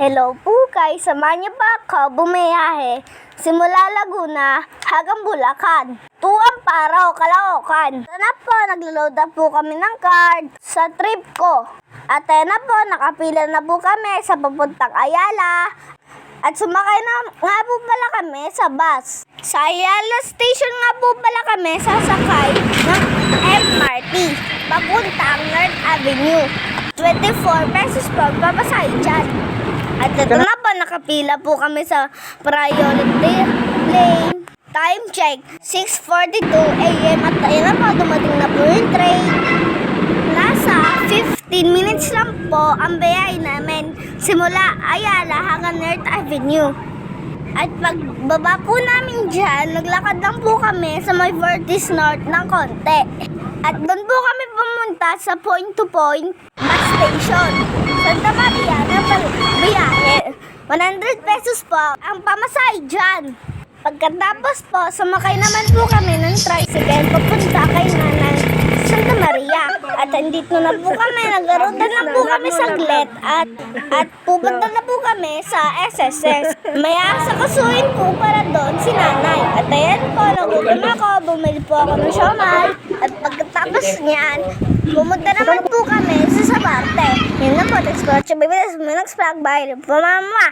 Hello po guys, samahan niyo ba ako bumiyahe simula Laguna hanggang Bulacan to Amparo, Caloocan. Sana po, naglo-load na po kami ng card sa trip ko. At na po, nakapila na po kami sa papuntang Ayala. At sumakay na nga po pala kami sa bus. Sa Ayala Station nga po pala kami sasakay ng MRT papuntang North Avenue. 24 pesos po papasahe dyan. At ito na po, nakapila po kami sa priority lane. Time check, 6:42 AM. At ayun na po, dumating na po yung train. Nasa 15 minutes lang po ang biyahe namin simula Ayala hanggang North Avenue. At pagbaba po namin dyan, naglakad lang po kami sa may Vertis North ng konti. At doon po kami pumunta sa point-to-point bus station. Santa Maria na biyahe. 100 pesos po ang pamasahe dyan. Pagkatapos po, sumakay naman po kami ng tricycle papunta kay Nanay Santa Maria. At andito na po kami, nagkaroon na po kami saglit at pupunta na po kami sa SSS. May asakasuhin po para doon si Nanay. At ayan po, nagutom ako, bumili po ako ng siomai. At pagkatapos niyan, pumunta naman po kami sa Sabarte. Yun na po, thanks for watching, baby. This is my next vlog. Bye. Mama.